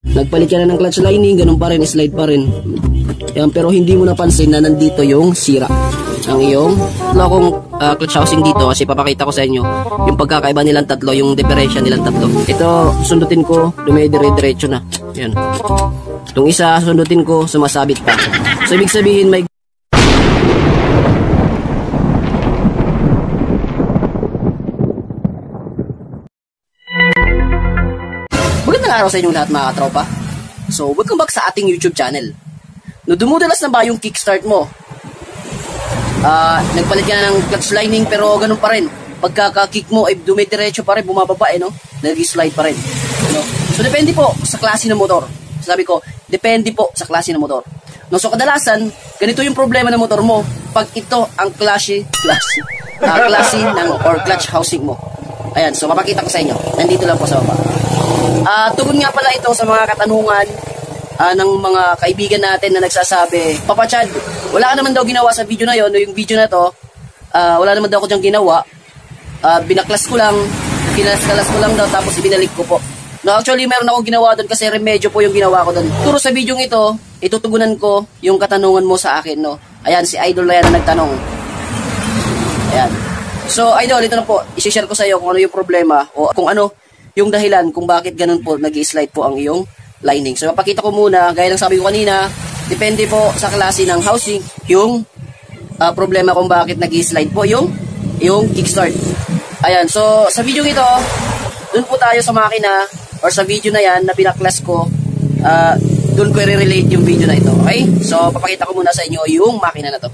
Nagpalit ka na ng clutch lining, ganun pa rin, slide pa rin. Yan, pero hindi mo napansin na nandito yung sira ang iyong lokong clutch housing dito, kasi papakita ko sa inyo yung pagkakaiba nilang tatlo, yung diferensya nilang tatlo. Ito, sundutin ko, dumidire-diretso na. Yan. Itong isa, sundutin ko, sumasabit pa. So, ibig sabihin, may magandang araw sa inyong lahat mga katropa. So, welcome back sa ating YouTube channel. No, dumudalas na ba yung kickstart mo? Nagpalit ka na ng clutch lining pero ganun pa rin. Pagkaka-kick mo ay dumidiretso pa rin, bumababa no? Nag-slide pa rin. No? So, depende po sa klase ng motor. Sabi ko, depende po sa klase ng motor. No, so, kadalasan, ganito yung problema ng motor mo pag ito ang klase ng or clutch housing mo. Ayan, so papakita ko sa inyo. Nandito lang po sa baba. Tugon nga pala ito sa mga katanungan ng mga kaibigan natin na nagsasabi, Papa Chad, wala ka naman daw ginawa sa video na yon, yung video na to, wala naman daw ako diyang ginawa, binaklas ko lang, kinalas ko lang daw, tapos ibinalik ko po. No, actually, meron akong ginawa doon kasi remedyo po yung ginawa ko doon. Turo sa video ito, itutugunan ko yung katanungan mo sa akin, no. Ayan, si Idol na yan na nagtanong. Ayan. So, Idol, ito na po, isi-share ko sa iyo kung ano yung problema o kung ano yung dahilan kung bakit ganun po nag-slide po ang iyong lining. So, papakita ko muna, gaya lang sabi ko kanina, depende po sa klase ng housing, yung problema kung bakit nag-slide po yung kickstart. Ayan, so sa video ito, dun po tayo sa makina or sa video na yan na pinaklas ko, dun ko i-relate yung video na ito. Okay? So, papakita ko muna sa inyo yung makina na to.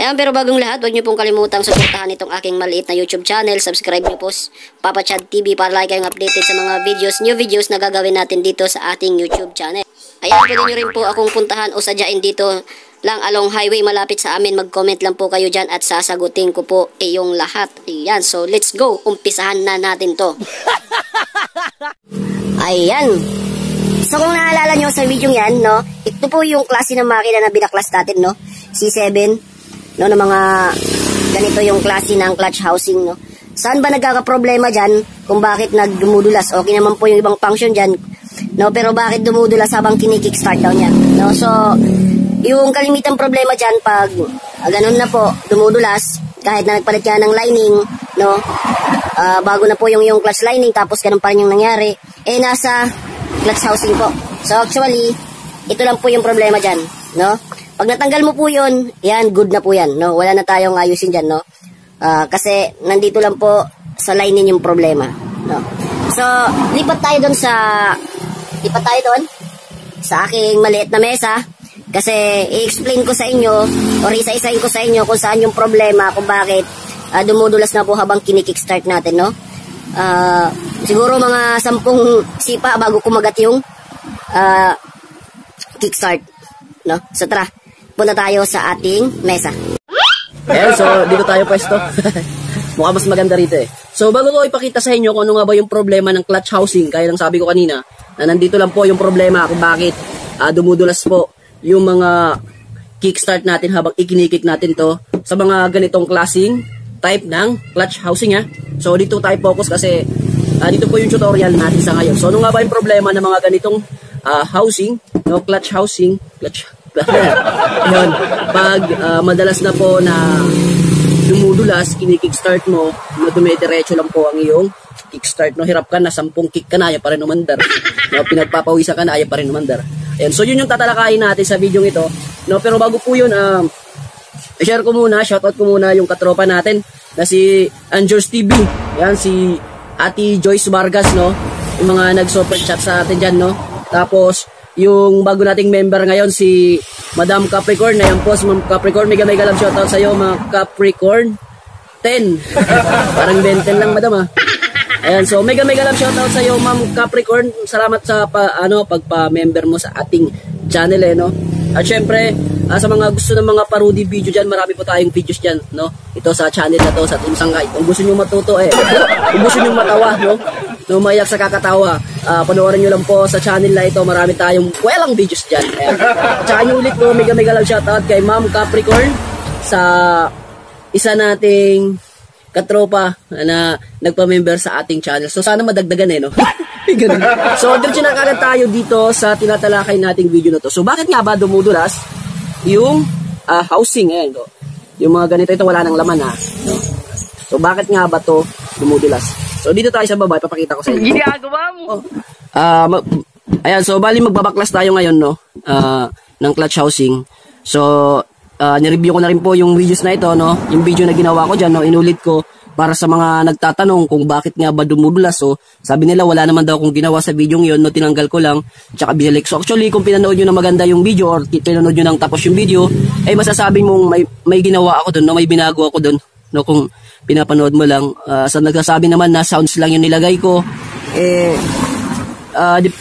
Ayan, pero bagong lahat, huwag niyo pong kalimutang suportahan itong aking maliit na YouTube channel. Subscribe niyo po Papa Chad TV para lagi kayong updated sa mga new videos na gagawin natin dito sa ating YouTube channel. Ayan, pwede niyo rin po akong puntahan o sadyain dito lang along highway malapit sa amin. Mag-comment lang po kayo dyan at sasagutin ko po iyong lahat. Ayan, so let's go. Umpisahan na natin to. Ayan. So kung naalala nyo sa video yan, no, ito po yung klase ng makina na binaklas natin, no, C7, no, na mga ganito yung klase ng clutch housing, no. Saan ba nagkakaproblema dyan kung bakit nagdumudulas? Okay naman po yung ibang function dyan, no, pero bakit dumudulas habang kinikickstart daw niya, no. So yung kalimitang problema dyan pag ganun na po, dumudulas kahit na nagpalit ka ng lining, no, bago na po yung clutch lining tapos ganun pa rin yung nangyari, nasa clutch housing po. So actually, ito lang po yung problema dyan, no. Pag natanggal mo po yun, yan, good na po yan, no. Wala na tayong ayusin dyan, no. Kasi nandito lang po sa lining yung problema, no. So, lipat tayo doon sa aking maliit na mesa. Kasi i-explain ko sa inyo or isa-isahin ko sa inyo kung saan yung problema, kung bakit dumudulas na po habang kinikickstart natin, no. Siguro mga 10 sipa bago kumagat yung kickstart, no. So tara, punta tayo sa ating mesa. Ayan, so dito tayo pwesto. Mukhang mas maganda rito eh. So bago ko ipakita sa inyo kung ano nga ba yung problema ng clutch housing, kaya lang sabi ko kanina na nandito lang po yung problema kung bakit dumudulas po yung mga kickstart natin habang ikinikick natin to sa mga ganitong klaseng type ng clutch housing, ha. So dito tayo focus kasi dito po yung tutorial natin sa ngayon. So ano nga ba yung problema ng mga ganitong housing, no, clutch housing, yun, pag madalas na po na dumudulas, kinikickstart mo, na dumidiretso lang po ang iyong kickstart, no, hirap ka na, 10 kick ka na, ayaw pa rin umandar, no, pinagpapawisan ka na, ayaw pa rin umandar. Ayan, so yun yung tatalakayin natin sa video ito, no, pero bago po yun, share ko muna, shoutout ko muna yung katropa natin na si Anjors TV. Yan, si Ate Joyce Vargas, no, yung mga nag-super chat sa atin dyan, no. Tapos yung bago nating member ngayon, si Madam Capricorn. Ayan po, si Ma'am Capricorn, mega love shoutout sa iyo, mga Capricorn 10. Parang 20 lang, Madam, Ayan, so mega love shoutout sa iyo, Ma'am Capricorn. Salamat sa pagpa-member mo sa ating channel, no. At syempre, sa mga gusto ng mga parody video dyan, marami po tayong videos dyan, no. Ito sa channel na to, sa Team Sangkay. Kung gusto nyo matuto, kung gusto nyo matawa, no, na umayak sa kakatawa, panoorin nyo lang po sa channel na ito. Marami tayong walang videos dyan. Ayan. Tsaka nyo ulit po, mega love shoutout kay Ma'am Capricorn sa isa nating katropa na nagpa-member sa ating channel. So sana madagdagan no? So diretso na kagad tayo dito sa tinatalakay nating video na to. So bakit nga ba dumudulas yung housing? Ayan, yung mga ganito, ito wala nang laman no? So bakit nga ba to dumudulas? So dito tayo sa baba, ipapakita ko sa inyo. Ginagawa mo. Ayan, so bali magbabaklas tayo ngayon ng clutch housing. So nireview ko na rin po yung videos na ito, yung video na ginawa ko dyan, inulit ko para sa mga nagtatanong kung bakit nga ba dumudulas. So sabi nila wala naman daw akong ginawa sa video yun, tinanggal ko lang tsaka binalik. So actually kung pinanood nyo na maganda yung video or pinanood nyo nang tapos yung video, masasabi mong may ginawa ako dun, may binago ako dun, kung pinapanood mo lang. So nagsasabi naman na sounds lang yung nilagay ko.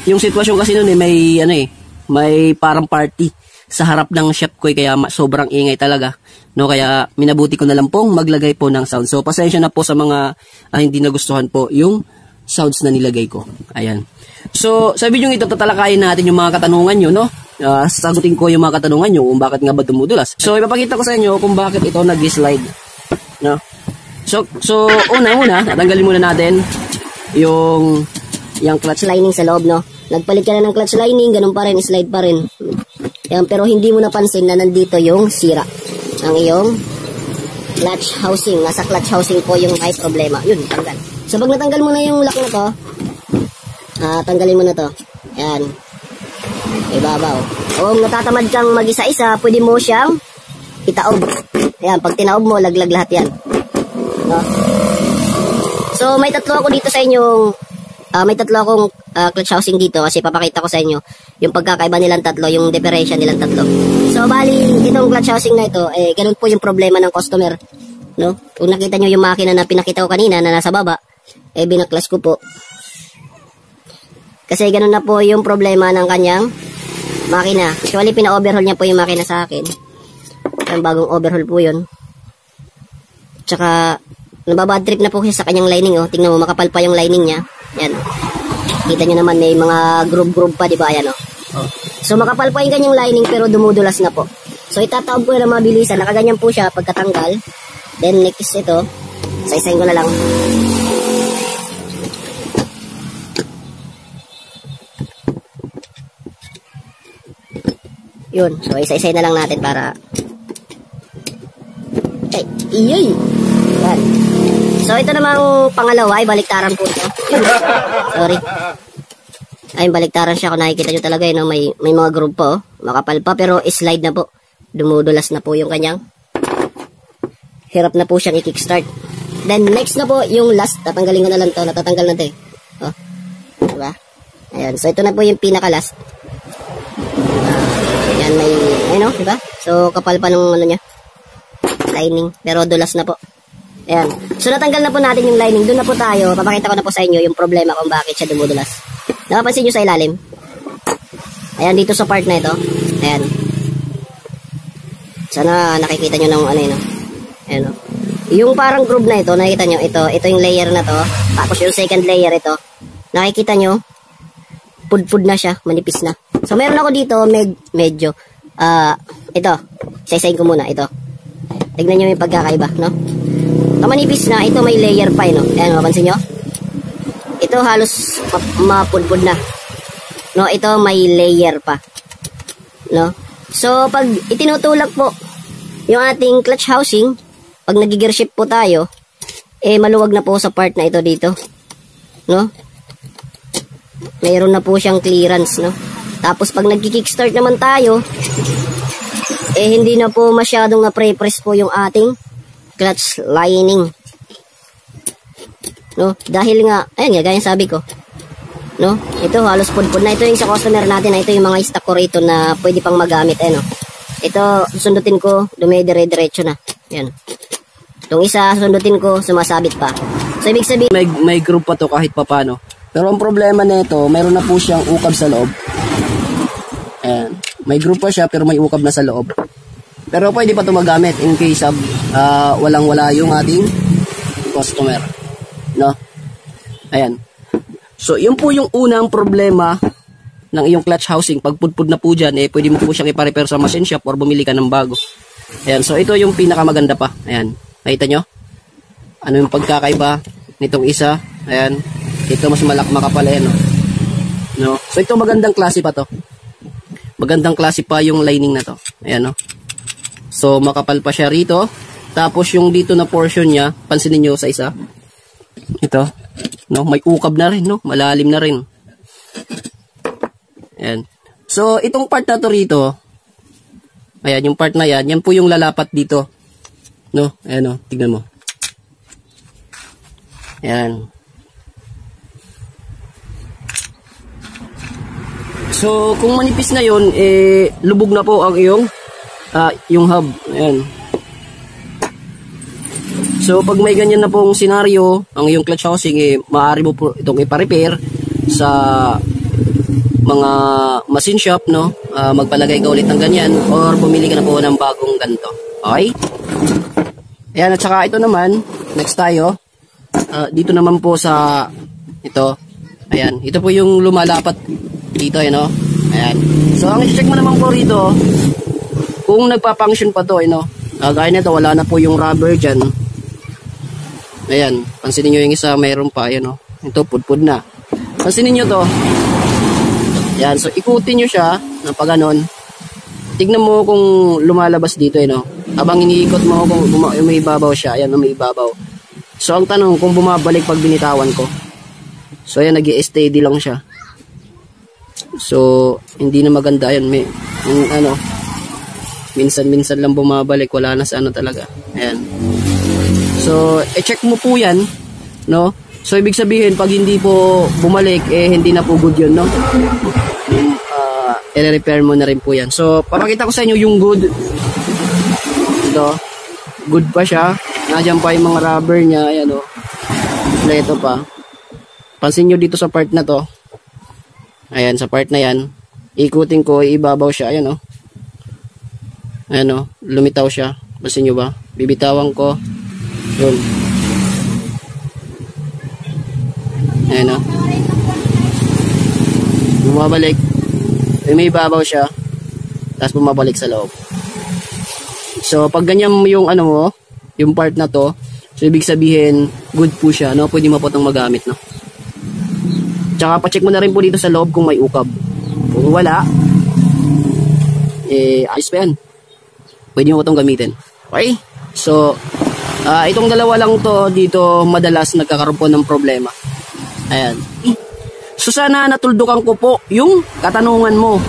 Yung sitwasyon kasi nun may parang party sa harap ng shop ko, kaya sobrang ingay talaga, kaya minabuti ko na lang pong maglagay po ng sound. So pasensya na po sa mga hindi nagustuhan po yung sounds na nilagay ko. Ayan. So sa video ito tatalakayin natin yung mga katanungan nyo, sasagutin ko yung mga katanungan nyo kung bakit nga ba dumudulas. So ipapakita ko sa inyo kung bakit ito nag-slide, So una tatanggalin muna natin yung clutch lining sa loob, Nagpalit ka na ng clutch lining, ganun pa rin, slide pa rin. Yan, pero hindi mo napansin na nandito yung sira. Ang iyong clutch housing. Nasa clutch housing po yung may problema. Yun, tanggal. So pag natanggal mo na yung lock na to, tanggalin mo na to. Yan. Ibabaw. Kung natatamad kang mag-isa-isa, pwede mo siyang itaob. Yan, pag tinaob mo, laglag lahat yan. So may tatlo ako dito sa inyong may tatlo akong clutch housing dito kasi papakita ko sa inyo yung pagkakaiba nilang tatlo, yung differential nilang tatlo. So bali, itong clutch housing na ito, ganun po yung problema ng customer, Kung nakita nyo yung makina na pinakita ko kanina na nasa baba, binaklas ko po. Kasi ganun na po yung problema ng kanyang makina. Actually, pina-overhaul niya po yung makina sa akin. Yung bagong overhaul po yun. Tsaka, nababad trip na po siya sa kanyang lining, Tingnan mo, makapal pa yung lining niya. Yan. Kita nyo naman may mga groove pa, di ba? Ayan, So makapal pa yung kanyang lining pero dumudulas na po. So itataob ko na mabilisan. Nakaganyan po siya pagkatanggal. Then next ito, isa-isahin ko na lang. Yun. So isa-isahin na lang natin para iyay. Yan. So, ito namang pangalawa, baliktaran po ito. Sorry. Ay, baliktaran siya. Kung nakikita nyo talaga, may mga groove po. Makapal pa, pero slide na po. Dumudulas na po yung kanyang. Hirap na po siyang i-kickstart. Then, next na po, yung last. Tatanggalin ko na lang to. Natatanggal na ito Diba? Ayan. So, ito na po yung pinaka-last. Ayan, diba? So, kapal pa ng niya. Lining. Pero dulas na po. Ayan. So, natanggal na po natin yung lining. Doon na po tayo. Papakita ko na po sa inyo yung problema kung bakit siya dumudulas. Napapansin nyo sa ilalim? Ayan, dito sa part na ito. Ayan. Sana nakikita nyo ng Ayan, Yung parang groove na ito, nakikita nyo, ito yung layer na to. Tapos yung second layer ito. Nakikita nyo, pud-pud na siya, manipis na. So, meron ako dito, medyo, ito, isa-isahin ko muna, ito. Tignan nyo yung pagkakaiba, Ito manipis na, ito may layer pa, Ayan, mapansin nyo? Ito halos mapudpud na. Ito may layer pa. So, pag itinutulak po yung ating clutch housing, pag nag-gear shift po tayo, maluwag na po sa part na ito dito. Mayroon na po siyang clearance, Tapos, pag nag-kickstart naman tayo, hindi na po masyadong na-pre-press po yung ating clutch lining. Dahil nga, ayan nga, gaya sabi ko. Ito halos pudpud na. Ito yung sa customer natin, ito yung mga stock ko rito na pwede pang magamit, Ito, susundutin ko, dumidire-diretso na. Yan. Itong isa, susundutin ko, sumasabit pa. So, ibig sabihin, may groove pa to kahit papano. Pero ang problema nito, mayroon na po siyang ukab sa loob. Ayan. May groove pa siya, pero may ukab na sa loob. Pero pwede pa ito magamit in case of walang-wala yung ating customer. Ayan. So, yun po yung unang problema ng iyong clutch housing. Pag pudpud na po dyan, pwede mo po siyang ipa-repair sa machine shop or bumili ka ng bago. Ayan, so ito yung pinakamaganda pa. Ayan, nakita nyo? Ano yung pagkakaiba nitong isa? Ayan, ito mas makapal, ayan, no? So, ito magandang klase pa to. Magandang klase pa yung lining na to. Ayan, no? So, makapal pa siya rito. Tapos, yung dito na portion niya, pansinin nyo sa isa. Ito, no? May ukab na rin, no? Malalim na rin. Ayan. So, itong part na to rito, ayan, yung part na yan, yan po yung lalapat dito. No? Ayan, no? Tignan mo. Ayan. So, kung manipis na yun, lubog na po ang iyong yung hub. Ayan. So, pag may ganyan na pong senaryo, ang iyong clutch housing, maaari mo po itong ipa-repair sa mga machine shop, no? Magpalagay ka ulit ng ganyan or bumili ka na po ng bagong ganito. Okay? Ayan, at saka ito naman, next tayo. Dito naman po sa ito. Ayan, ito po yung lumalapat dito, no? Ayan. So, ang i-check mo naman po rito, kung nagpa-function pa to, no? Gaya nito, wala na po yung rubber dyan. Ayan, pansinin nyo yung isa, mayroon pa, ayan, no? Ito, pudpud na. Pansinin nyo to. Ayan, so ikutin nyo siya, na pag ganon. Tignan mo kung lumalabas dito, no? Habang iniikot mo kung umiibabaw siya, ayan, umiibabaw. So, ang tanong, kung bumabalik pag binitawan ko. So, ayan, nag-i-steady lang siya. So, hindi na maganda. Ayan, may, ano, minsan-minsan lang bumabalik. Wala na sa ano talaga. Ayan. So, check mo po yan, no? So, ibig sabihin, pag hindi po bumalik, hindi na po good yun, no? I-repair mo na rin po yan. So, papakita ko sa inyo yung good. Ito. Good pa siya. Nandiyan pa yung mga rubber niya. Ayan, o. Ito pa. Pansin nyo dito sa part na to. Ayan, sa part na yan. Ikutin ko, ibabaw siya. Ayan, o. Ayan, o. Lumitaw siya. Pansin nyo ba? Bibitawan ko. Yun. Ayan, o. Bumabalik. May ibabaw siya. Tapos bumabalik sa loob. So, pag ganyan yung ano mo, yung part na to, so ibig sabihin, good po siya, no? Pwede mo po itong magamit, no? Tsaka, pacheck mo na rin po dito sa loob kung may ukab. Kung wala, ayos pa yan. Pwede mo po itong gamitin. Okay? So, itong dalawa lang to, dito madalas nagkakaroon po ng problema. Ayan. So, sana natuldukan ko po yung katanungan mo,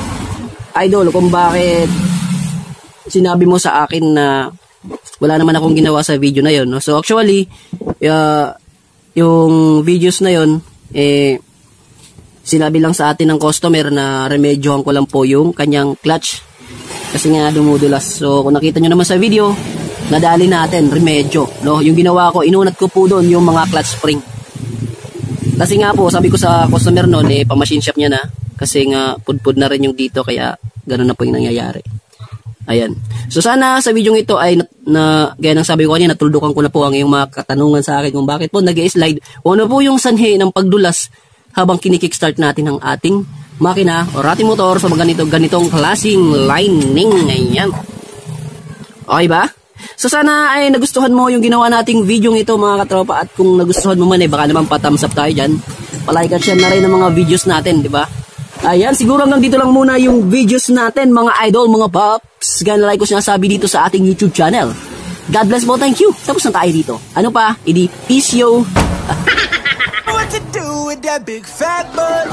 idol, kung bakit sinabi mo sa akin na wala naman akong ginawa sa video na yon, no? So actually yung videos na yon, sinabi lang sa atin ng customer na remedyohan ko lang po yung kanyang clutch kasi nga dumudulas. So kung nakita nyo naman sa video, nadali natin remedyo, no? Yung ginawa ko, inunat ko po doon yung mga clutch spring kasi nga po sabi ko sa customer noon, pa-machine shop niya na kasi nga pudpud na rin yung dito, kaya ganoon na po yung nangyayari. Ayan. So sana sa video ito ay gaya ng sabi ko kanina, natuldukan ko na po ang iyong mga katanungan sa akin kung bakit po nag-i-slide. O ano po yung sanhi ng pagdulas habang kinikickstart natin ang ating makina o ating motor sa ganitong klaseng lining. Ayan. Okay ba? So sana ay nagustuhan mo yung ginawa nating video ito, mga katropa, at kung nagustuhan mo man baka naman pa-thumbs up tayo dyan. Palike at share na rin ng mga videos natin, di ba? Ayan, siguro hanggang dito lang muna yung videos natin, mga idol, mga pops. Gana like ko sinasabi dito sa ating YouTube channel. God bless po, thank you. Tapos na tayo dito. Ano pa? Peace yo. What to do with that big fat butt?